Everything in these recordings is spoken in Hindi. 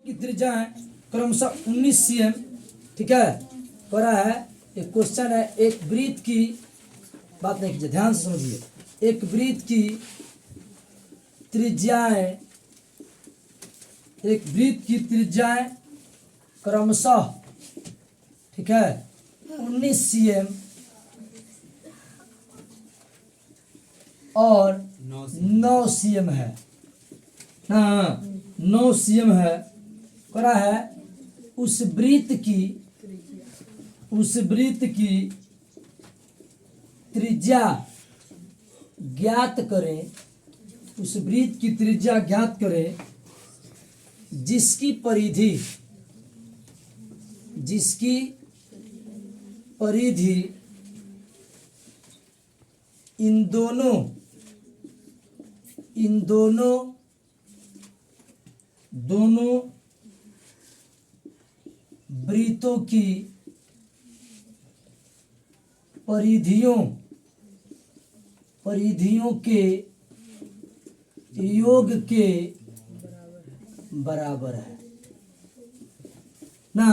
की त्रिज्या है क्रमशः 19 cm। ठीक है, कह रहा है एक क्वेश्चन है, एक वृत्त की बात नहीं कीजिए, ध्यान से समझिए। एक वृत्त की त्रिज्याएं, एक वृत्त की त्रिज्याएं क्रमशः, ठीक है, 19 cm और 9 cm है ना, 9 cm है। कह रहा है उस वृत्त की त्रिज्या ज्ञात करें, उस वृत्त की त्रिज्या ज्ञात करें जिसकी परिधि इन दोनों वृत्तों की परिधियों के योग के बराबर है ना।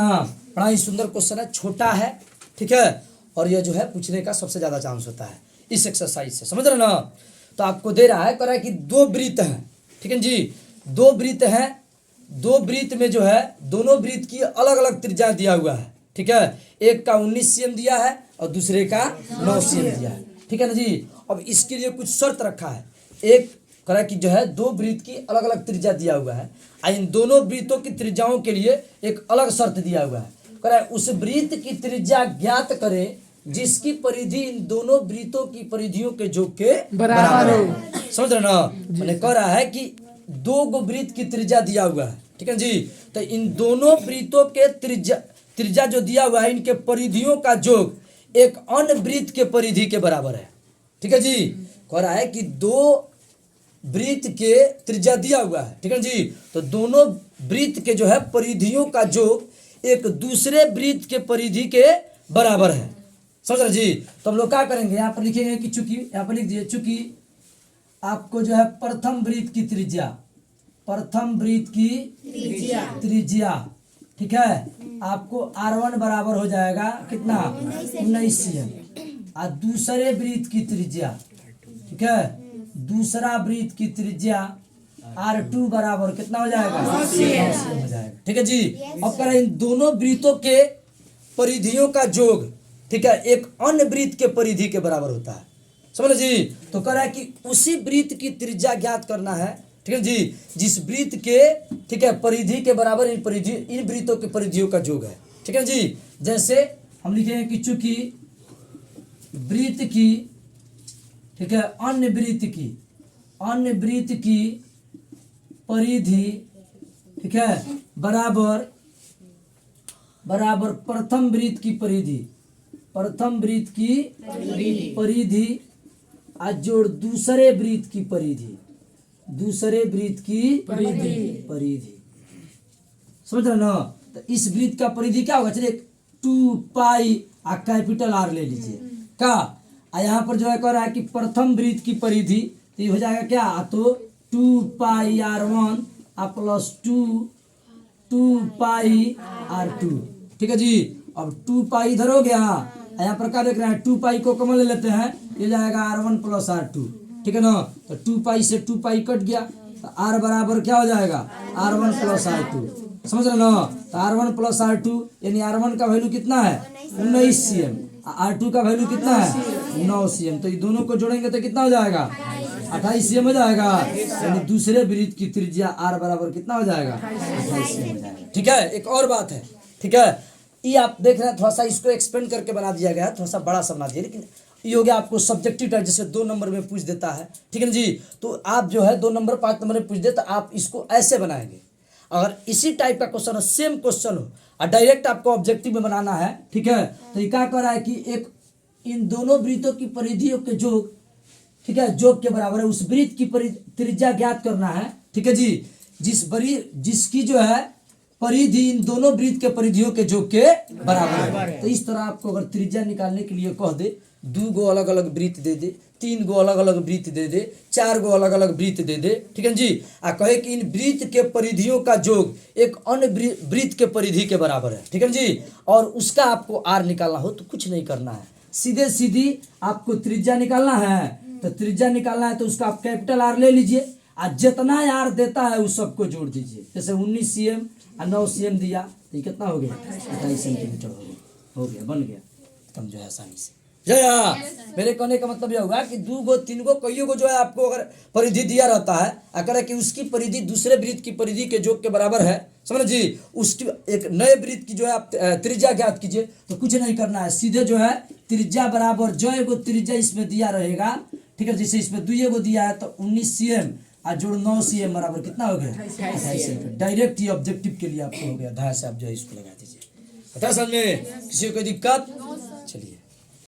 बड़ा ही सुंदर क्वेश्चन है, छोटा है, ठीक है, और यह जो है पूछने का सबसे ज्यादा चांस होता है इस एक्सरसाइज से, समझ रहे ना। तो आपको दे रहा है, कह रहा है कि दो वृत्त हैं, ठीक है जी, दो वृत्त हैं, दो वृत्त में जो है दोनों वृत्त की अलग अलग त्रिज्या दिया हुआ है, ठीक है, एक का 19 cm दिया है और दूसरे का 9 cm दिया है, ठीक है ना जी। अब इसके लिए कुछ शर्त रखा है, एक कह रहा है कि जो है दो वृत्त की अलग अलग त्रिज्या दिया हुआ है, इन दोनों वृत्तों की त्रिज्याओं के लिए एक अलग शर्त दिया हुआ है। कह रहा है उस वृत्त की त्रिज्या ज्ञात करें जिसकी परिधि इन दोनों वृत्तों की परिधियों के योग के बराबर हो, समझ रहे ना। मैंने कह रहा है कि दो गो वृत्त की त्रिज्या दिया हुआ है, ठीक है जी, तो इन दोनों वृत्तों के त्रिज्या जो दिया हुआ है, इनके परिधियों का योग एक अन्य वृत्त के परिधि के बराबर है, ठीक है जी। कह रहा है कि दो वृत्त के त्रिज्या दिया हुआ है, ठीक है जी, तो दोनों वृत्त के जो है परिधियों का योग एक दूसरे वृत्त के परिधि के बराबर है, समझ रहे जी। तो हम लोग क्या करेंगे, यहाँ पर लिखेंगे कि चूंकि, यहाँ पर लिख दिए चूंकि आपको जो है प्रथम वृत्त की त्रिज्या, त्रिज्या, ठीक है, आपको R1 बराबर हो जाएगा कितना, 19 cm, और दूसरे वृत्त की त्रिज्या, ठीक है, दूसरा वृत्त की त्रिज्या R2 बराबर कितना हो जाएगा, 9 cm हो जाएगा, ठीक है जी। अब करें इन दोनों वृत्तों के परिधियों का योग, ठीक है, एक अन्य वृत्त के परिधि के बराबर होता है, समझ जी। तो कह रहा है कि उसी वृत्त की त्रिज्या ज्ञात करना है, ठीक है जी, जिस वृत्त के, ठीक है, परिधि के बराबर इन वृत्तों के परिधियों का योग है, ठीक है जी। जैसे हम लिखेंगे कि चूंकि वृत्त की, ठीक है, अन्य वृत्त की परिधि, ठीक है, बराबर प्रथम वृत्त की परिधि और जोड़ दूसरे वृत्त की परिधि, समझ रहे ना। तो इस वृत्त का परिधि क्या होगा, चलिए 2 पाई और कैपिटल R ले लीजिए का, यहाँ पर जो है कह रहा है कि प्रथम वृत्त की परिधि, तो ये हो जाएगा क्या, तो 2 पाई R1 प्लस 2 पाई R2, ठीक है जी। अब 2 पाई इधर हो गया, यहाँ पर क्या देख रहे हैं, 2 पाई को कॉमन ले लेते हैं, ये जाएगा R1 प्लस R2, ठीक है ना। तो 2 पाई से 2 पाई कट गया, तो R बराबर क्या हो जाएगा, R1 प्लस R2, समझ रहे ना। तो R1 प्लस R2 यानी R1 का वैल्यू कितना है, 19 cm, R2 का वैल्यू कितना है, 9 cm, तो ये दोनों को जोड़ेंगे तो कितना हो जाएगा, 28 cm हो जाएगा, यानी दूसरे वृत्त की त्रिज्या R बराबर कितना हो जाएगा, 28 cm हो जाएगा, ठीक है। एक और बात है, ठीक है, ये आप देख रहे हैं, थोड़ा सा इसको एक्सपेंड करके बना दिया गया है, थोड़ा सा बड़ा सा बना दिया, लेकिन ये हो गया आपको सब्जेक्टिव टाइप, जैसे 2 नंबर में पूछ देता है, ठीक है ना जी। तो आप जो है 2 नंबर 5 नंबर में पूछ दे, तो आप इसको ऐसे बनाएंगे। अगर इसी टाइप का क्वेश्चन हो, सेम क्वेश्चन हो और डायरेक्ट आपको ऑब्जेक्टिव में बनाना है, ठीक है, तो ये क्या कर रहा है कि एक इन दोनों वृत्तों की परिधियों के योग, ठीक है, योग के बराबर है, उस वृत्त की त्रिज्या ज्ञात करना है, ठीक है जी, जिसकी जो है परिधि इन दोनों वृत्त के परिधियों के योग के बराबर है। तो इस तरह आपको अगर त्रिज्या निकालने के लिए कह दे, 2 गो अलग अलग वृत्त दे दे, 3 गो अलग अलग वृत्त दे दे, 4 गो अलग अलग वृत्त दे दे, ठीक है जी, आ कहे कि इन वृत्त के परिधियों का योग एक अन्य वृत्त के परिधि के बराबर है, ठीक है जी, और उसका आपको आर निकालना हो तो कुछ नहीं करना है, सीधे सीधी आपको त्रिज्या निकालना है, तो त्रिज्या निकालना है तो उसका आप कैपिटल आर ले लीजिए, आज जितना आर देता है उस सबको जोड़ दीजिए। जैसे 19 cm और 9 cm दिया तो ये कितना हो गया, 28 सेंटीमीटर हो गया, बन गया, तुम जो है आसानी से। जया मेरे कहने का मतलब यह होगा कि 2 गो 3 गो कईयों को जो है आपको अगर परिधि दिया रहता है, अगर कि उसकी परिधि दूसरे वृत्त की परिधि के योग के बराबर है, समझ जी, उसकी एक नए वृत्त की जो है आप त्रिज्या ज्ञात कीजिए, तो कुछ नहीं करना है, सीधे जो है त्रिज्या बराबर जो एगो त्रिज्या इसमें दिया रहेगा, ठीक है, जैसे इसमें 2 गो दिया है तो 19 cm और जोड़ 9 cm बराबर कितना हो गया, 28 cm। डायरेक्ट ये ऑब्जेक्टिव के लिए आपको हो गया, 10 से आप जो है इसको लगा दीजिए। पता समझ में, किसी को कोई दिक्कत